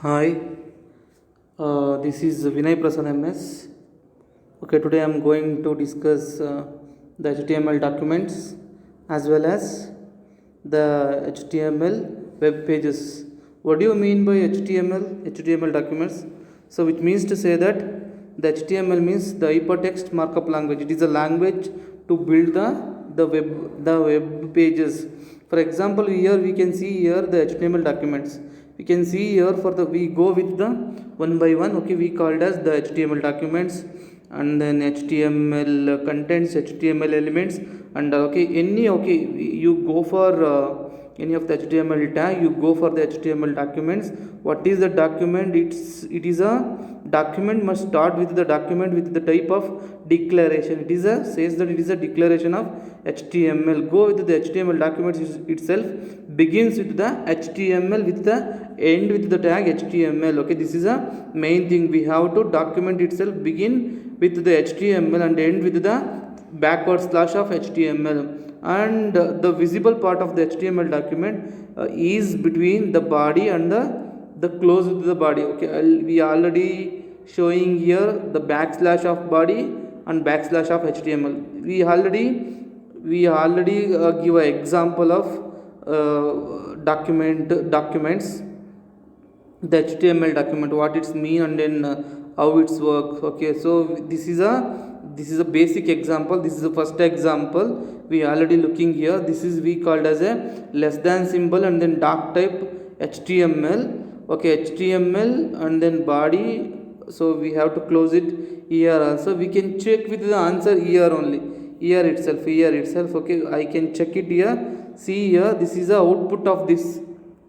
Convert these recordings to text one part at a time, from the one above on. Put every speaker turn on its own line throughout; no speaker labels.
Hi, this is Vinay Prasan MS. Okay, today I am going to discuss the HTML documents as well as the HTML web pages. What do you mean by HTML? HTML documents. So, it means to say that the HTML means the hypertext markup language. It is a language to build the web pages. For example, here we can see here the HTML documents. We can see here for the we go with the one by one. Okay, we called as the HTML documents, and then HTML contents, HTML elements, and okay you go for any of the HTML tag, you go for the HTML documents. What is the document? It is a document must start with the document with the type of declaration. It is a says that it is a declaration of HTML. Go with the HTML documents itself begins with the HTML with the end with the tag HTML. Okay, this is a main thing. We have to document itself begin with the HTML and end with the backward slash of HTML, and the visible part of the HTML document is between the body and the close with the body. Okay, we already showing here the backslash of body and backslash of HTML. We already give an example of documents, the HTML document, what it's mean, and then how it's work. Okay, so this is a basic example. This is the first example we already looking here. This is we called as a less than symbol and then doc type HTML. Okay, HTML and then body. So we have to close it here also. We can check with the answer here only, here itself. Okay, I can check it here. See here, this is the output of this.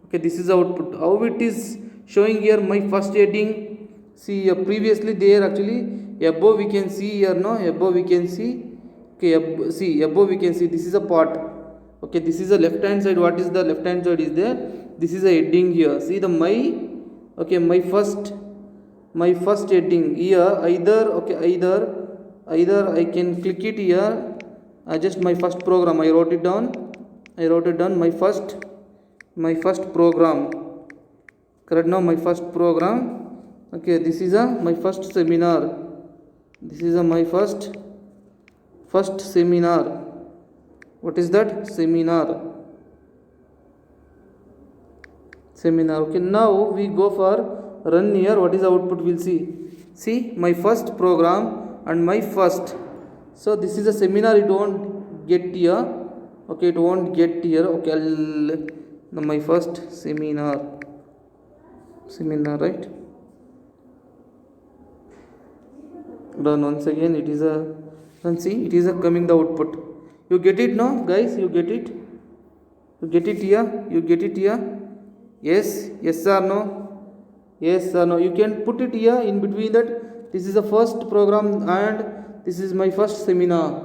Okay, this is the output. How it is showing here my first heading. See here, previously there actually above we can see here, no, above we can see. Okay, see above we can see this is a part. Okay, this is the left hand side. What is the left hand side is there? This is a heading here. See the my, okay, my first heading here. Either I can click it here. Just my first program, I wrote it down. My first program, correct? Now my first program. Okay, this is my first seminar. This is my first seminar. What is that? Seminar. Okay, now we go for run here. What is the output? We'll see my first program and my first. So this is a seminar. It won't get here. Okay, it won't get here. Okay, my first seminar, right? Run once again. It is a run. See, it is a coming the output. You get it, no, guys? You get it here. Yes or no? You can put it here in between that. This is the first program and this is my first seminar.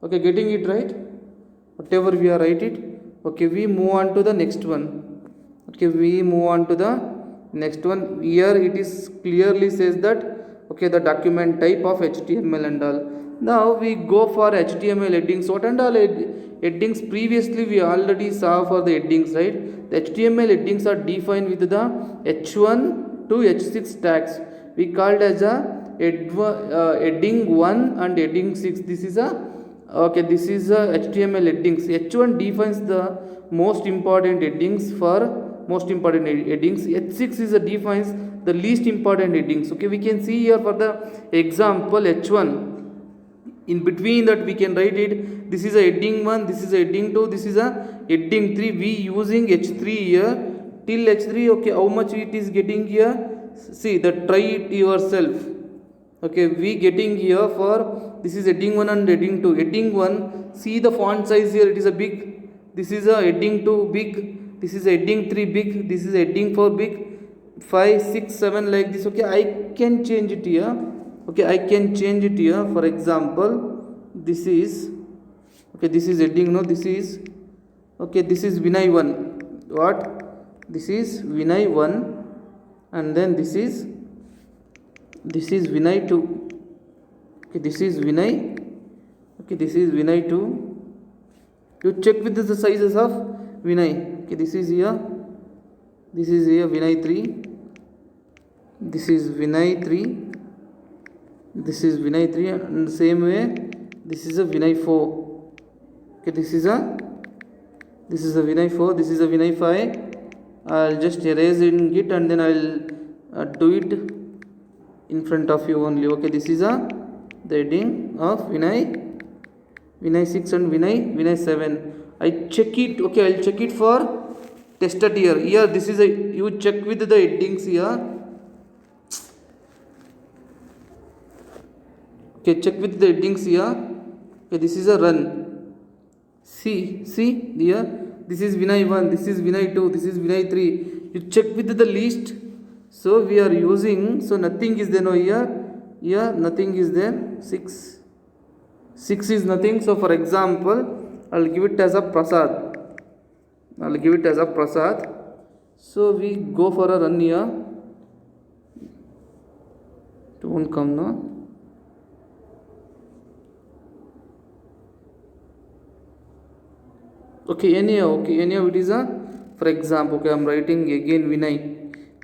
Okay, getting it right? Whatever we are write it. Okay, we move on to the next one. Here it is clearly says that okay, the document type of HTML and all. Now we go for HTML headings. What and all headings? Previously we already saw for the headings, right? The HTML headings are defined with the H1 to H6 tags. We called as a heading 1 and heading 6. This is a HTML headings. H1 defines the most important headings. H6 is defines the least important headings. Okay, we can see here for the example H1. In between that we can write it. This is a heading 1. This is a heading 2. This is a heading 3. We using H3 here till H3. Okay, how much it is getting here? See that, try it yourself. Okay, we getting here for this is heading 1 and heading 2. Heading 1, see the font size here, it is a big. This is a heading 2 big. This is a heading 3 big. This is a heading 4 big. 5, 6, 7 like this. Okay, I can change it here. For example, this is heading. No, this is Vinay 1. What? This is Vinay 1, and then this is Vinay 2. Okay, this is Vinay. Okay, this is Vinay 2. You check with the sizes of Vinay. Okay, this is here Vinay 3. this is Vinay 3, this is Vinay 3, and the same way this is a Vinay 4. Okay, this is a Vinay 4, this is a Vinay 5. I'll just erase in Git and then I'll do it in front of you only. Okay, this is the heading of Vinay 6 and Vinay 7. I check it. Okay, I'll check it for tested here. Here this is you check with the headings here. Okay, check with the headings here. Okay, this is a run. See here. This is Vinay 1, this is Vinay 2, this is Vinay 3. You check with the list. So we are using, so nothing is there, no, here nothing is there. 6 is nothing. So for example, I'll give it as a Prasad. So we go for a run here. It won't come now. Okay, anyhow it is for example, okay, I'm writing again Vinay.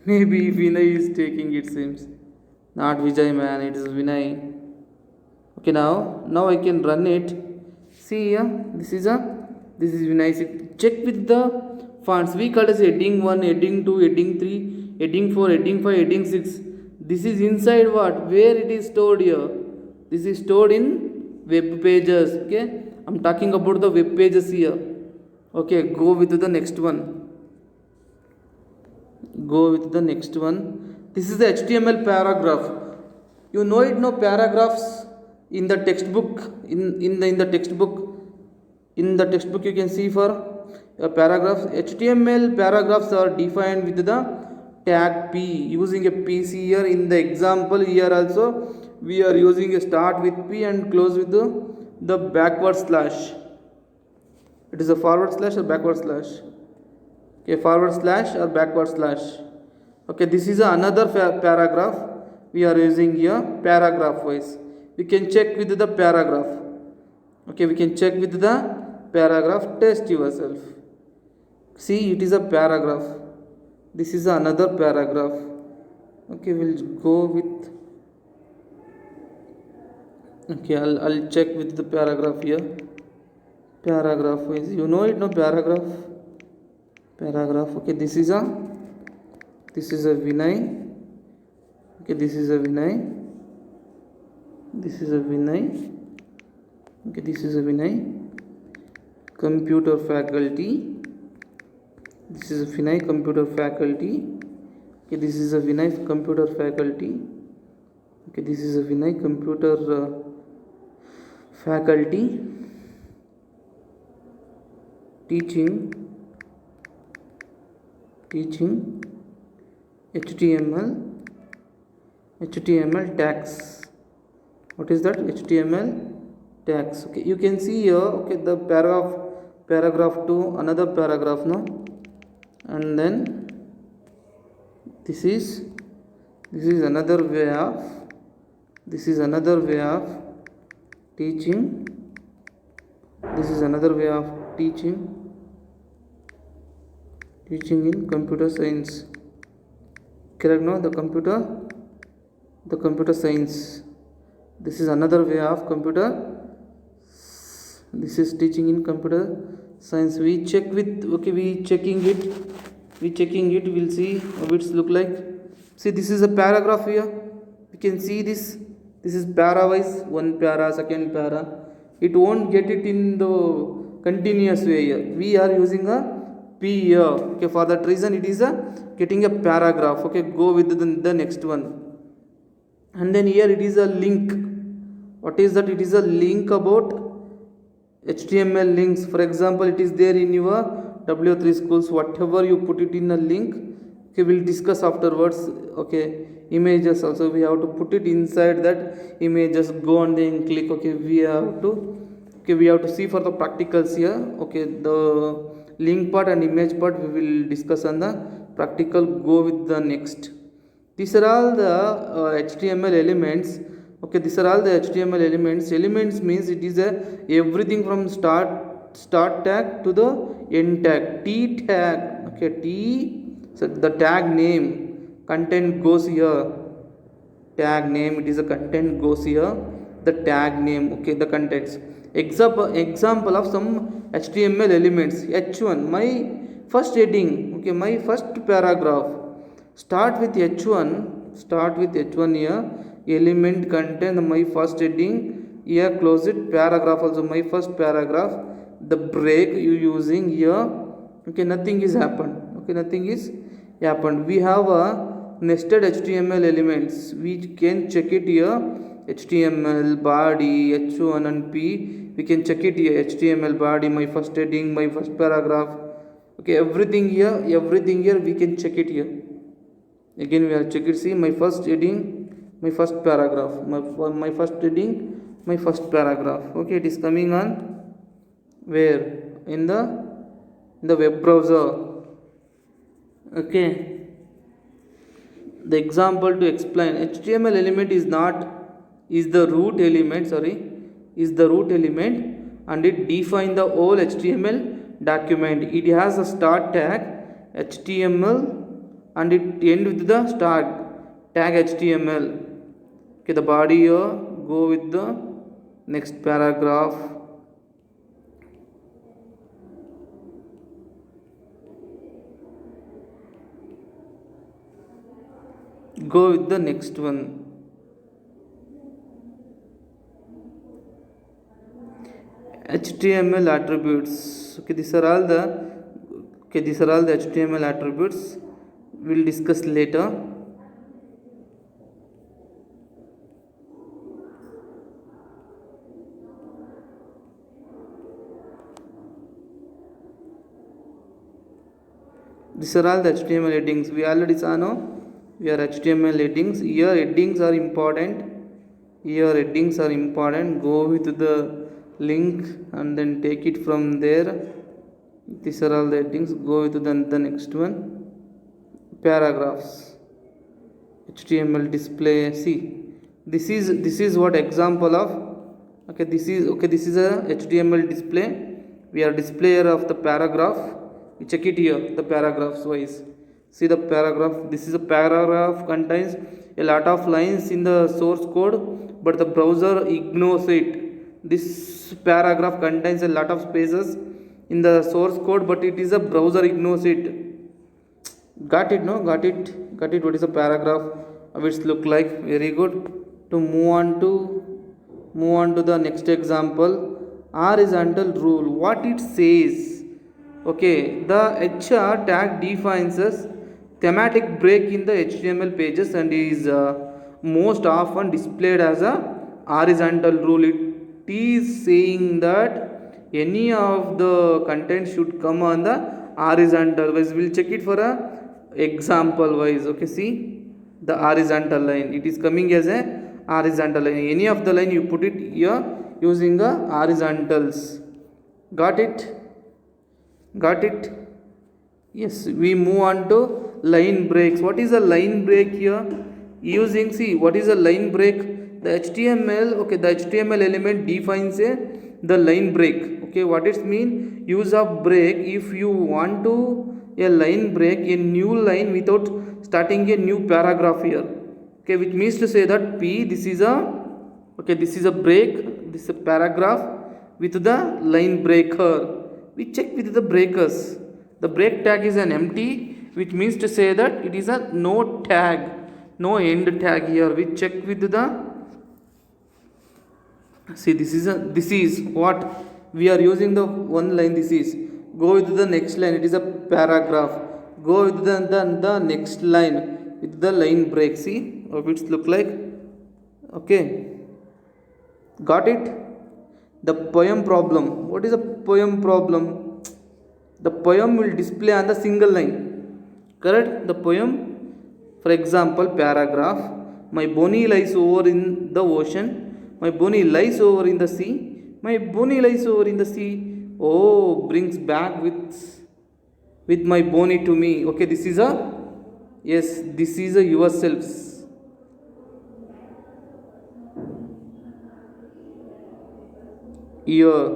Maybe Vinay is taking, it seems. Not Vijay, man, it is Vinay. Okay, now I can run it. See here, this is Vinay. Check with the fonts. We call as heading 1, heading 2, heading 3, heading 4, heading 5, heading 6. This is inside what? Where it is stored here? This is stored in web pages. Okay, I'm talking about the web pages here. Okay, go with the next one. This is the HTML paragraph. You know it, no, paragraphs in the textbook. In the textbook you can see for paragraphs. HTML paragraphs are defined with the tag P, using a PC here. In the example here also we are using a start with P and close with the backward slash. It is a forward slash or backward slash. Okay, forward slash or backward slash. Okay, this is another paragraph we are using here, paragraph wise. We can check with the paragraph. Okay, we can check with the paragraph. Test yourself. See, it is a paragraph. This is another paragraph. Okay, we'll go with. Okay, I'll check with the paragraph here. Paragraph wise, you know it, no, paragraph. Okay, this is a Vinay. Okay, this is a Vinay. Okay, this is a Vinay. Computer faculty. This is a Vinay computer faculty. Okay, this is a Vinay computer faculty. Okay, this is a Vinay computer faculty. Teaching HTML tags. What is that? HTML tags. Okay, you can see here. Okay, the paragraph 2, another paragraph, no, and then this is another way of teaching. This is another way of teaching in computer science. Correct, no? The computer science. This is another way of computer. This is teaching in computer science. We check with. Okay, we checking it. We'll see how it's look like. See, this is a paragraph here. We can see this. This is para wise. One para, second para. It won't get it in the continuous way here. We are using a P here. Okay, for that reason it is getting a paragraph. Okay, go with the next one. And then here it is a link. What is that? It is a link about HTML links. For example, it is there in your W3 schools. Whatever you put it in a link. Okay, we'll discuss afterwards. Okay, images also we have to put it inside that images. Go and then click. Okay, we have to see for the practicals here. Okay, the link part and image part we will discuss on the practical. Go with the next. These are all the HTML elements. Okay, these are all the HTML elements. Elements means it is everything from start tag to the end tag. T tag. Okay, T, so the tag name. content goes here, tag name, it is a content goes here, the tag name, okay, the contents. Example of some HTML elements. H1, my first heading, okay, my first paragraph, start with H1 here, element content my first heading, here close it, paragraph also my first paragraph, the break you using here, okay, nothing is happened, okay, nothing is happened. We have a nested HTML elements, we can check it here, HTML body H1 and P, we can check it here, HTML body, my first heading, my first paragraph, okay, everything here we can check it here. Again we are check it, see my first heading, my first paragraph, my first heading, my first paragraph, okay, it is coming on where, in the web browser, okay. The example to explain, HTML element is the root element and it define the whole HTML document. It has a start tag HTML and it end with the start tag HTML, okay. The body here go with the next paragraph, go with the next one. HTML attributes, okay, these are all the HTML attributes, we'll discuss later. These are all the HTML headings, we already saw now. We are HTML headings. Here headings are important. Go with the link and then take it from there. These are all the headings. Go with the next one. Paragraphs. HTML display. See, this is what example of. Okay, this is a HTML display. We are displayer of the paragraph. You check it here. The paragraphs wise. See the paragraph, this is a paragraph contains a lot of lines in the source code, but the browser ignores it. This paragraph contains a lot of spaces in the source code, but it is a browser ignores it. Got it, no? Got it. What is a paragraph? How it look like? Very good. To move on to the next example, horizontal rule. What it says? Okay, the HR tag defines us thematic break in the HTML pages and is most often displayed as a horizontal rule. It is saying that any of the content should come on the horizontal wise. We'll check it for a example wise. Okay, see the horizontal line. It is coming as a horizontal line. Any of the line you put it here using a horizontals. Got it? Yes, we move on to line breaks. What is a line break here? Using, see, what is a line break? The HTML element defines the line break. Okay, what it mean? Use of break if you want to a line break, a new line without starting a new paragraph here. Okay, which means to say that this is a break, this is a paragraph with the line breaker. We check with the breakers. The break tag is an empty, which means to say that it is a no tag, no end tag here. We check with the, see, this is what we are using the one line. This is, go with the next line, it is a paragraph. Go with the next line with the line break. See how it look like. Okay, got it? The poem problem. What is a poem problem? The poem will display on the single line. Correct? The poem, for example, paragraph. My Bonnie lies over in the ocean. My Bonnie lies over in the sea. My Bonnie lies over in the sea. Oh, brings back with my Bonnie to me. Okay, this is a yourselves. Here,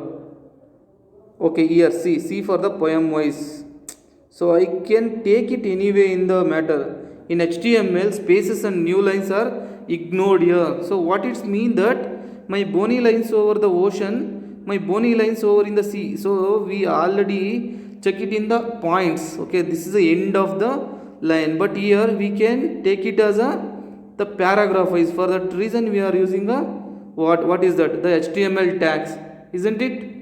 okay, here, see for the poem wise. So I can take it anyway in the matter. In HTML, spaces and new lines are ignored here. So what it means that my bony lines over the ocean, my bony lines over in the sea. So we already check it in the points. Okay, this is the end of the line, but here we can take it as a the paragraph is. For that reason we are using a what is that, the HTML tags, isn't it?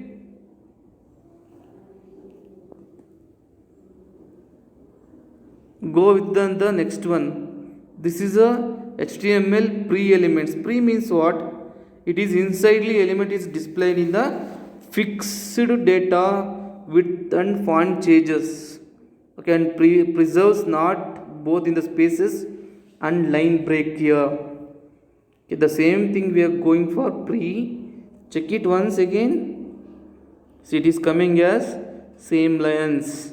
Go with the next one. This is a HTML pre elements. Pre means what? It is insidely element is displayed in the fixed data width and font changes. Okay, and preserves not both in the spaces and line break here. Okay, the same thing we are going for pre. Check it once again. See, it is coming as same lines.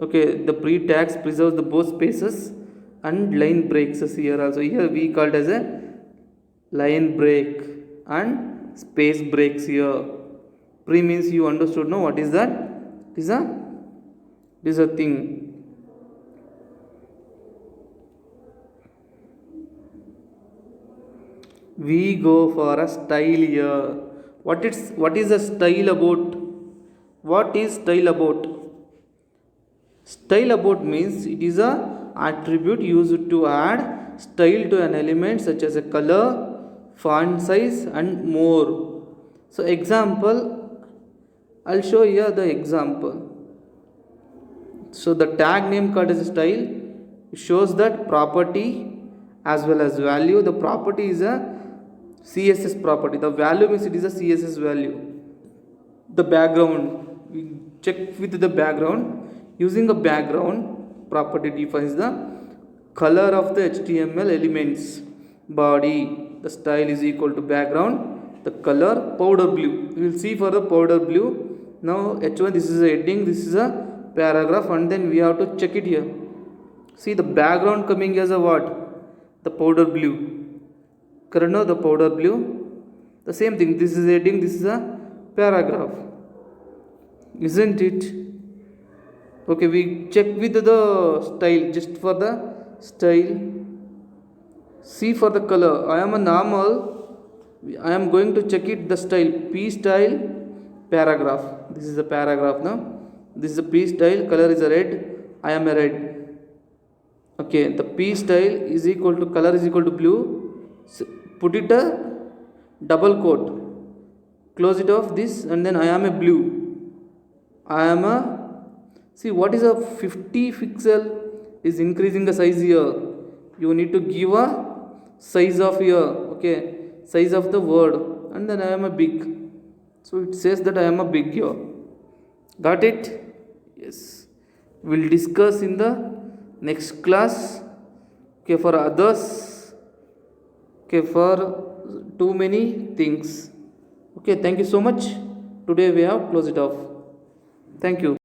Okay, the pre tags preserves the both spaces and line breaks here also. Here we called as a line break and space breaks here. Pre means you understood, no? What is that? It is a thing. We go for a style here. What is a style about? What is style about? Style about means it is a attribute used to add style to an element such as a color, font size and more. So example, I'll show here the example. So the tag name called as style shows that property as well as value. The property is a CSS property. The value means it is a CSS value. The background, we check with the background. Using a background property defines the color of the HTML elements. Body, the style is equal to background, the color powder blue. We will see for the powder blue. Now H1, this is a heading, this is a paragraph, and then we have to check it here. See the background coming as a what? The powder blue. Correct, no? The powder blue. The same thing, this is a heading, this is a paragraph. Isn't it? Okay, we check with the style, just for the style. See for the color, I am a normal, I am going to check it the style, P style paragraph. This is the paragraph now. This is the P style, color is a red, I am a red. Okay, the P style is equal to color is equal to blue. So put it a double quote, close it off this, and then I am a blue. I am a, see what is a 50 pixel is increasing the size here. You need to give a size of here, okay, size of the word, and then I am a big. So it says that I am a big here. Got it? Yes. We'll discuss in the next class. Okay, for others. Okay, for too many things. Okay, thank you so much. Today we have closed it off. Thank you.